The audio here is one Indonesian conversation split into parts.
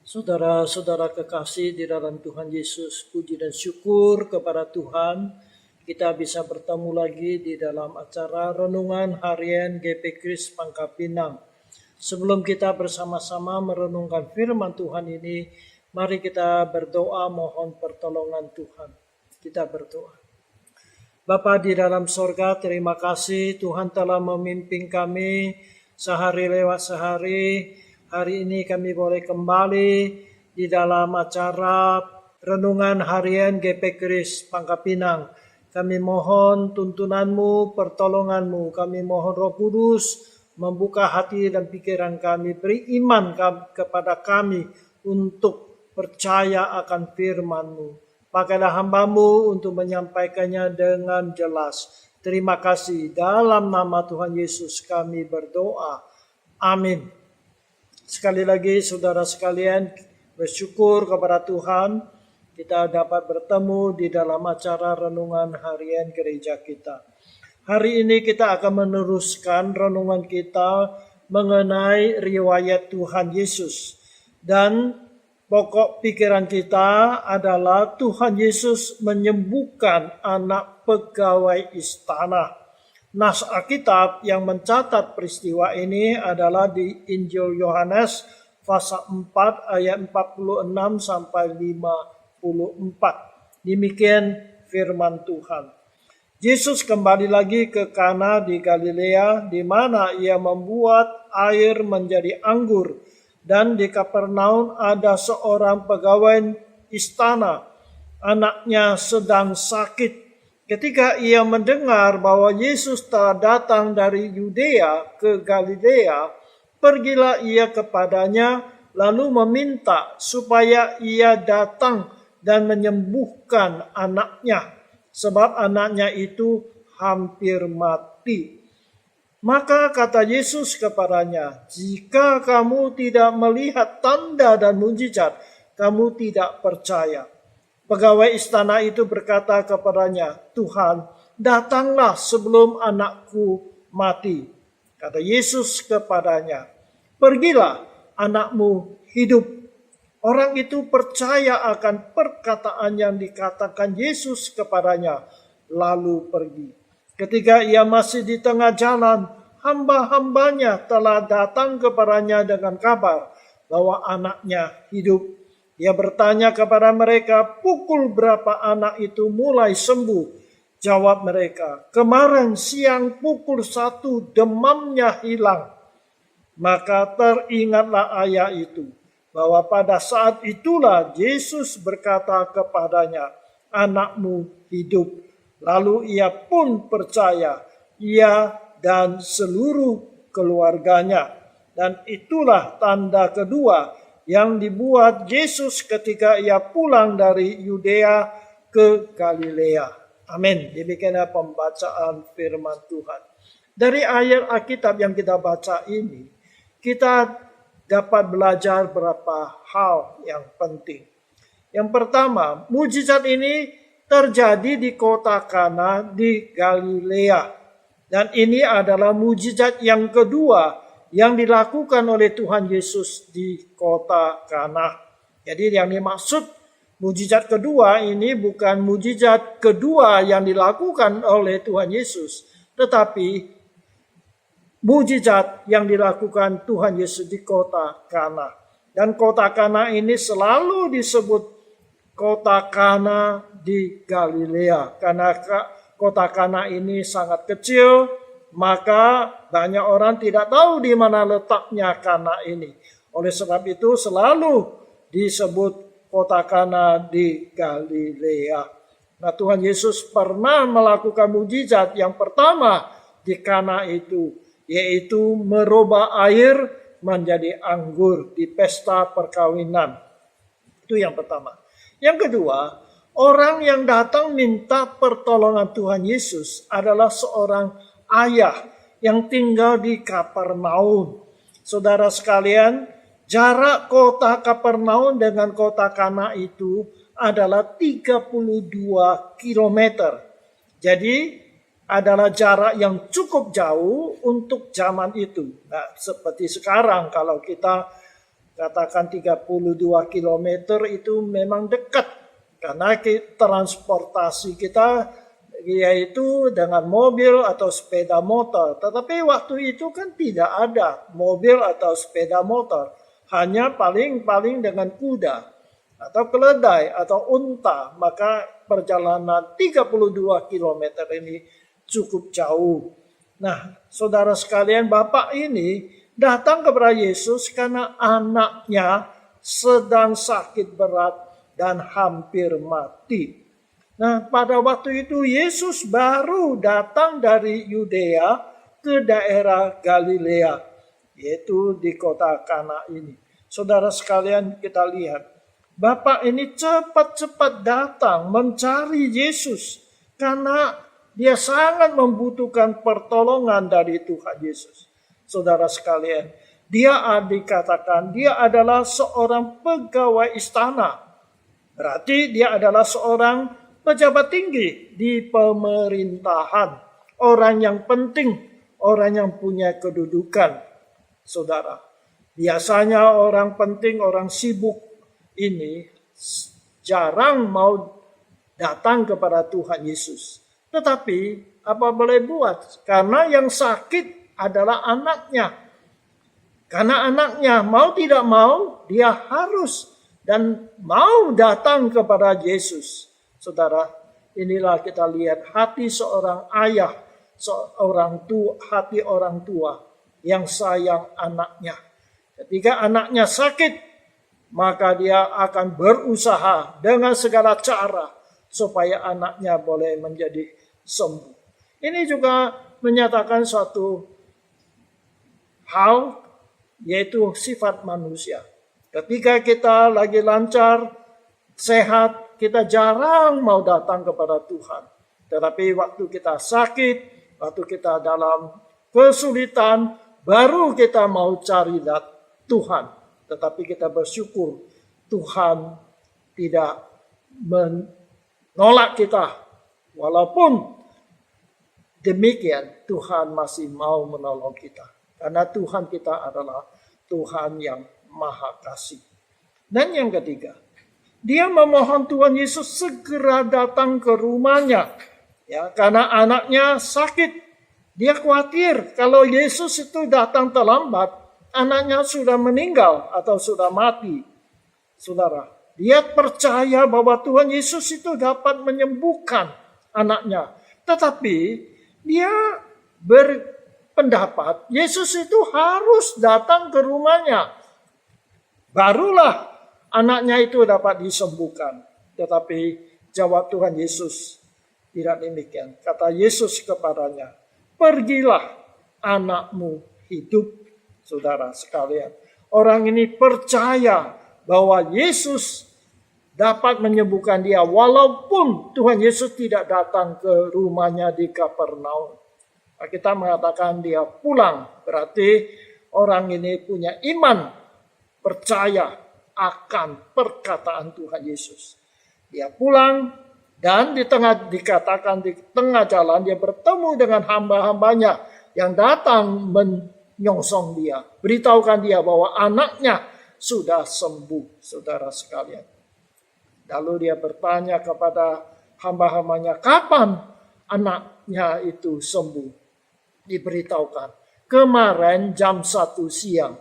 Saudara-saudara kekasih di dalam Tuhan Yesus, puji dan syukur kepada Tuhan. Kita bisa bertemu lagi di dalam acara Renungan Harian GP Kris Pangkal Pinang. Sebelum kita bersama-sama merenungkan firman Tuhan ini, mari kita berdoa mohon pertolongan Tuhan. Kita berdoa. Bapa di dalam sorga, terima kasih Tuhan telah memimpin kami sehari lewat sehari. Hari ini kami boleh kembali di dalam acara Renungan Harian GP Kris Pangkal Pinang. Kami mohon tuntunanmu, pertolonganmu. Kami mohon Roh Kudus membuka hati dan pikiran kami. Beri iman kepada kami untuk percaya akan firman-Mu. Pakailah hamba-Mu untuk menyampaikannya dengan jelas. Terima kasih. Dalam nama Tuhan Yesus kami berdoa. Amin. Sekali lagi saudara sekalian, bersyukur kepada Tuhan kita dapat bertemu di dalam acara renungan harian gereja kita. Hari ini kita akan meneruskan renungan kita mengenai riwayat Tuhan Yesus. Dan pokok pikiran kita adalah Tuhan Yesus menyembuhkan anak pegawai istana. Nas Alkitab yang mencatat peristiwa ini adalah di Injil Yohanes pasal 4 ayat 46 sampai 54. Demikian firman Tuhan. Yesus kembali lagi ke Kana di Galilea, di mana ia membuat air menjadi anggur. Dan di Kapernaum ada seorang pegawai istana, anaknya sedang sakit. Ketika ia mendengar bahwa Yesus telah datang dari Yudea ke Galilea, pergilah ia kepadanya lalu meminta supaya ia datang dan menyembuhkan anaknya, sebab anaknya itu hampir mati. Maka kata Yesus kepadanya, "Jika kamu tidak melihat tanda dan mujizat, kamu tidak percaya." Pegawai istana itu berkata kepadanya, "Tuhan, datanglah sebelum anakku mati." Kata Yesus kepadanya, "Pergilah, anakmu hidup." Orang itu percaya akan perkataan yang dikatakan Yesus kepadanya, lalu pergi. Ketika ia masih di tengah jalan, hamba-hambanya telah datang kepadanya dengan kabar bahwa anaknya hidup. Ia bertanya kepada mereka, "Pukul berapa anak itu mulai sembuh?" Jawab mereka, "Kemarin siang pukul 1 demamnya hilang." Maka teringatlah ayah itu, bahwa pada saat itulah Yesus berkata kepadanya, "Anakmu hidup." Lalu ia pun percaya, ia dan seluruh keluarganya. Dan itulah tanda kedua yang dibuat Yesus ketika ia pulang dari Yudea ke Galilea. Amin. Demikianlah pembacaan firman Tuhan. Dari ayat Alkitab yang kita baca ini, kita dapat belajar beberapa hal yang penting. Yang pertama, mujizat ini terjadi di kota Kana di Galilea. Dan ini adalah mujizat yang kedua yang dilakukan oleh Tuhan Yesus di kota Kana. Jadi yang dimaksud mujizat kedua ini bukan mujizat kedua yang dilakukan oleh Tuhan Yesus, tetapi mujizat yang dilakukan Tuhan Yesus di kota Kana. Dan kota Kana ini selalu disebut kota Kana di Galilea. Karena kota Kana ini sangat kecil, maka banyak orang tidak tahu di mana letaknya Kana ini. Oleh sebab itu selalu disebut kota Kana di Galilea. Nah, Tuhan Yesus pernah melakukan mujizat yang pertama di Kana itu, yaitu merubah air menjadi anggur di pesta perkawinan. Itu yang pertama. Yang kedua, orang yang datang minta pertolongan Tuhan Yesus adalah seorang ayah yang tinggal di Kapernaum. Saudara sekalian, jarak kota Kapernaum dengan kota Kana itu adalah 32 kilometer. Jadi adalah jarak yang cukup jauh untuk zaman itu. Nah, seperti sekarang kalau kita Katakan 32 kilometer itu memang dekat. Karena transportasi kita yaitu dengan mobil atau sepeda motor. Tetapi waktu itu kan tidak ada mobil atau sepeda motor. Hanya paling dengan kuda atau keledai atau unta. Maka perjalanan 32 kilometer ini cukup jauh. Nah, saudara sekalian, Bapak ini datang kepada Yesus karena anaknya sedang sakit berat dan hampir mati. Nah, pada waktu itu Yesus baru datang dari Yudea ke daerah Galilea, yaitu di kota Kana ini. Saudara sekalian, kita lihat, Bapak ini cepat-cepat datang mencari Yesus karena dia sangat membutuhkan pertolongan dari Tuhan Yesus. Saudara sekalian, dia dikatakan dia adalah seorang pegawai istana. Berarti dia adalah seorang pejabat tinggi di pemerintahan. Orang yang penting, orang yang punya kedudukan. Saudara, biasanya orang penting, orang sibuk ini jarang mau datang kepada Tuhan Yesus. Tetapi apa boleh buat? Karena yang sakit adalah anaknya. Karena anaknya mau tidak mau, dia harus dan mau datang kepada Yesus. Saudara, inilah kita lihat hati seorang ayah, hati orang tua yang sayang anaknya. Ketika anaknya sakit, maka dia akan berusaha dengan segala cara supaya anaknya boleh menjadi sembuh. Ini juga menyatakan suatu hal, yaitu sifat manusia. Ketika kita lagi lancar, sehat, kita jarang mau datang kepada Tuhan. Tetapi waktu kita sakit, waktu kita dalam kesulitan, baru kita mau cari Tuhan. Tetapi kita bersyukur Tuhan tidak menolak kita. Walaupun demikian, Tuhan masih mau menolong kita. Karena Tuhan kita adalah Tuhan yang Maha Kasih. Dan yang ketiga, dia memohon Tuhan Yesus segera datang ke rumahnya. Ya, karena anaknya sakit. Dia khawatir kalau Yesus itu datang terlambat, anaknya sudah meninggal atau sudah mati. Saudara, dia percaya bahwa Tuhan Yesus itu dapat menyembuhkan anaknya. Tetapi dia berpendapat Yesus itu harus datang ke rumahnya. Barulah anaknya itu dapat disembuhkan. Tetapi jawab Tuhan Yesus tidak demikian. Kata Yesus kepadanya, pergilah, anakmu hidup. Saudara sekalian, orang ini percaya bahwa Yesus dapat menyembuhkan dia walaupun Tuhan Yesus tidak datang ke rumahnya di Kapernaum. Kita mengatakan dia pulang, berarti orang ini punya iman, percaya akan perkataan Tuhan Yesus. Dia pulang dan dikatakan di tengah jalan dia bertemu dengan hamba-hambanya yang datang menyongsong dia, beritahukan dia bahwa anaknya sudah sembuh, saudara sekalian. Lalu dia bertanya kepada hamba-hambanya, kapan anaknya itu sembuh? Diberitahukan, kemarin jam 1 siang.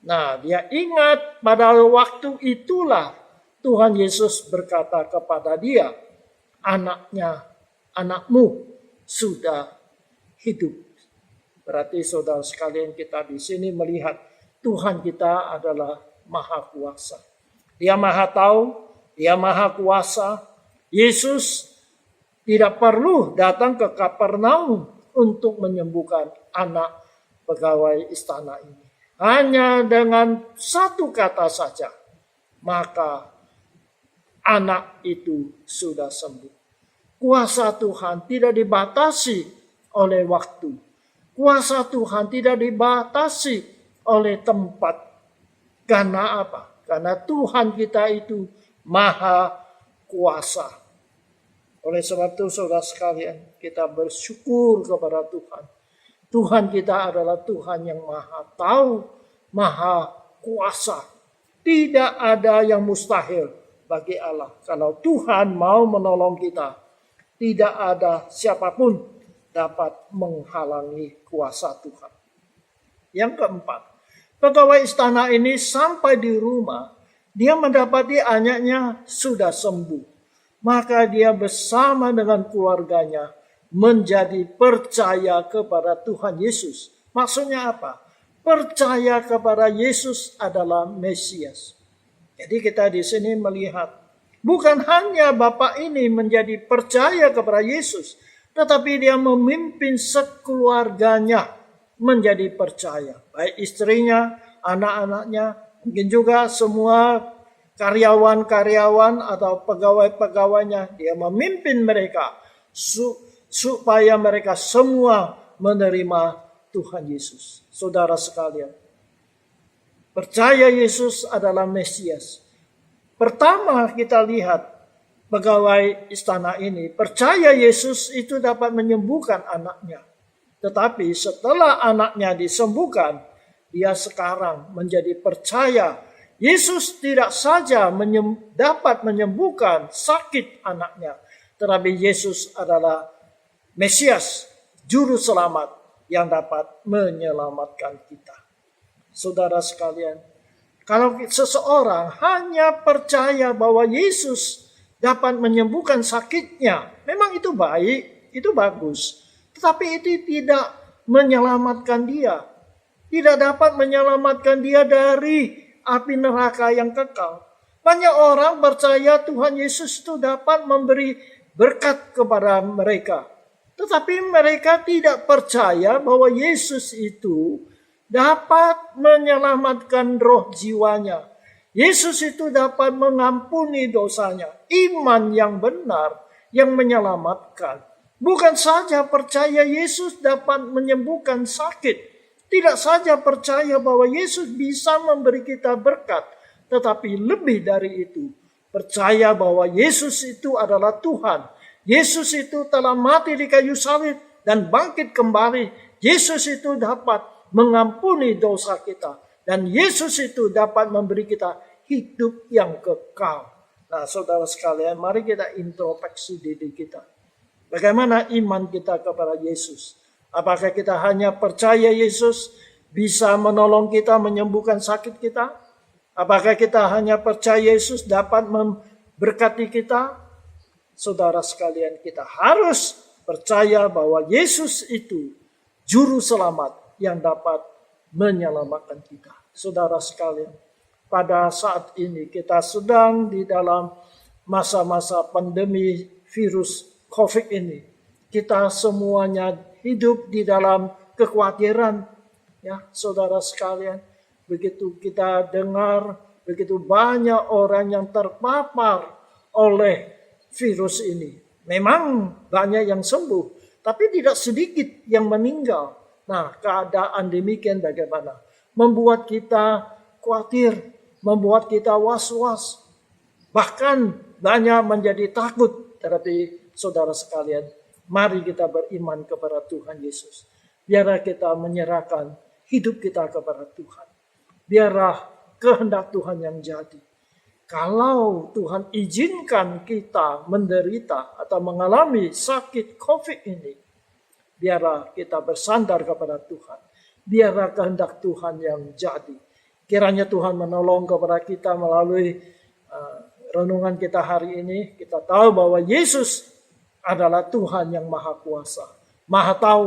Nah, dia ingat pada waktu itulah Tuhan Yesus berkata kepada dia, anakmu sudah hidup. Berarti saudara sekalian, kita di sini melihat Tuhan kita adalah Maha Kuasa. Dia Maha Tahu, Dia Maha Kuasa. Yesus tidak perlu datang ke Kapernaum untuk menyembuhkan anak pegawai istana ini. Hanya dengan satu kata saja, maka anak itu sudah sembuh. Kuasa Tuhan tidak dibatasi oleh waktu. Kuasa Tuhan tidak dibatasi oleh tempat. Karena apa? Karena Tuhan kita itu Maha Kuasa. Oleh sebab itu saudara sekalian, kita bersyukur kepada Tuhan. Tuhan kita adalah Tuhan yang Maha Tahu, Maha kuasa. Tidak ada yang mustahil bagi Allah. Kalau Tuhan mau menolong kita, tidak ada siapapun dapat menghalangi kuasa Tuhan. Yang keempat, pegawai istana ini sampai di rumah, dia mendapati anaknya sudah sembuh. Maka dia bersama dengan keluarganya menjadi percaya kepada Tuhan Yesus. Maksudnya apa? Percaya kepada Yesus adalah Mesias. Jadi kita di sini melihat bukan hanya bapak ini menjadi percaya kepada Yesus, tetapi dia memimpin sekeluarganya menjadi percaya. Baik istrinya, anak-anaknya, mungkin juga semua karyawan-karyawan atau pegawai-pegawainya. Dia memimpin mereka supaya mereka semua menerima Tuhan Yesus. Saudara sekalian, percaya Yesus adalah Mesias. Pertama kita lihat pegawai istana ini percaya Yesus itu dapat menyembuhkan anaknya. Tetapi setelah anaknya disembuhkan, dia sekarang menjadi percaya Yesus tidak saja dapat menyembuhkan sakit anaknya, tetapi Yesus adalah Mesias, juru selamat yang dapat menyelamatkan kita. Saudara sekalian, kalau seseorang hanya percaya bahwa Yesus dapat menyembuhkan sakitnya, memang itu baik, itu bagus. Tetapi itu tidak menyelamatkan dia. Tidak dapat menyelamatkan dia dari api neraka yang kekal. Banyak orang percaya Tuhan Yesus itu dapat memberi berkat kepada mereka. Tetapi mereka tidak percaya bahwa Yesus itu dapat menyelamatkan roh jiwanya. Yesus itu dapat mengampuni dosanya. Iman yang benar yang menyelamatkan. Bukan saja percaya Yesus dapat menyembuhkan sakit. Tidak saja percaya bahwa Yesus bisa memberi kita berkat. Tetapi lebih dari itu. Percaya bahwa Yesus itu adalah Tuhan. Yesus itu telah mati di kayu salib dan bangkit kembali. Yesus itu dapat mengampuni dosa kita. Dan Yesus itu dapat memberi kita hidup yang kekal. Nah, saudara sekalian, mari kita introspeksi diri kita. Bagaimana iman kita kepada Yesus? Apakah kita hanya percaya Yesus bisa menolong kita, menyembuhkan sakit kita? Apakah kita hanya percaya Yesus dapat memberkati kita? Saudara sekalian, kita harus percaya bahwa Yesus itu juru selamat yang dapat menyelamatkan kita. Saudara sekalian, pada saat ini kita sedang di dalam masa-masa pandemi virus COVID ini. Kita semuanya hidup di dalam kekhawatiran, ya, saudara sekalian. Begitu kita dengar, begitu banyak orang yang terpapar oleh virus ini. Memang banyak yang sembuh, tapi tidak sedikit yang meninggal. Nah, keadaan demikian bagaimana? Membuat kita khawatir, membuat kita was-was. Bahkan banyak menjadi takut. Tetapi saudara sekalian, mari kita beriman kepada Tuhan Yesus. Biarlah kita menyerahkan hidup kita kepada Tuhan. Biarlah kehendak Tuhan yang jadi. Kalau Tuhan izinkan kita menderita atau mengalami sakit COVID ini, biarlah kita bersandar kepada Tuhan. Biarlah kehendak Tuhan yang jadi. Kiranya Tuhan menolong kepada kita melalui renungan kita hari ini. Kita tahu bahwa Yesus adalah Tuhan yang maha kuasa, maha tahu,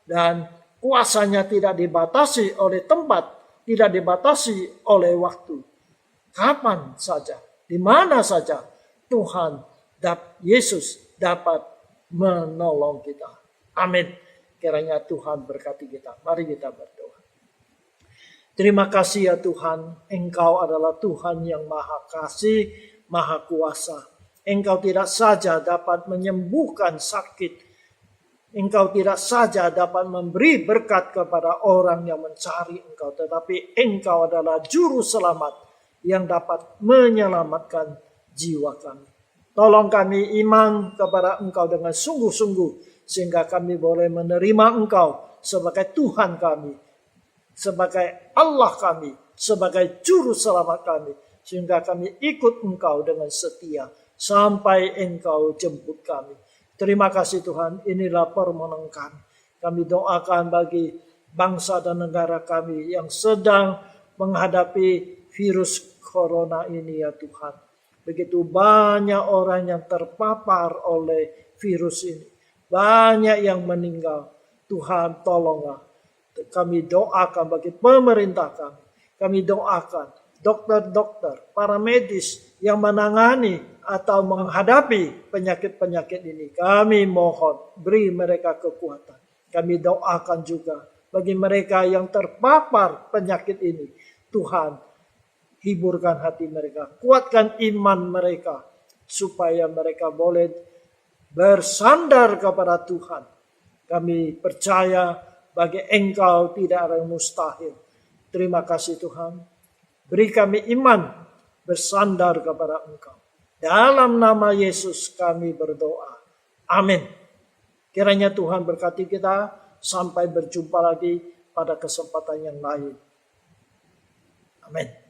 dan kuasanya tidak dibatasi oleh tempat, tidak dibatasi oleh waktu. Kapan saja, di mana saja Tuhan Yesus dapat menolong kita. Amin. Kiranya Tuhan berkati kita. Mari kita berdoa. Terima kasih ya Tuhan, Engkau adalah Tuhan yang maha kasih, maha kuasa. Engkau tidak saja dapat menyembuhkan sakit. Engkau tidak saja dapat memberi berkat kepada orang yang mencari Engkau. Tetapi Engkau adalah juru selamat yang dapat menyelamatkan jiwa kami. Tolong kami iman kepada Engkau dengan sungguh-sungguh, sehingga kami boleh menerima Engkau sebagai Tuhan kami, sebagai Allah kami, sebagai juru selamat kami. Sehingga kami ikut Engkau dengan setia sampai Engkau jemput kami. Terima kasih Tuhan, inilah permohonan kami. Kami doakan bagi bangsa dan negara kami yang sedang menghadapi virus corona ini ya Tuhan. Begitu banyak orang yang terpapar oleh virus ini. Banyak yang meninggal. Tuhan tolonglah. Kami doakan bagi pemerintah kami. Kami doakan dokter-dokter, para medis yang menangani atau menghadapi penyakit-penyakit ini. Kami mohon beri mereka kekuatan. Kami doakan juga bagi mereka yang terpapar penyakit ini. Tuhan, hiburkan hati mereka, kuatkan iman mereka, supaya mereka boleh bersandar kepada Tuhan. Kami percaya bagi Engkau tidak ada yang mustahil. Terima kasih Tuhan. Beri kami iman bersandar kepada Engkau. Dalam nama Yesus kami berdoa. Amin. Kiranya Tuhan berkati kita. Sampai berjumpa lagi pada kesempatan yang lain. Amin.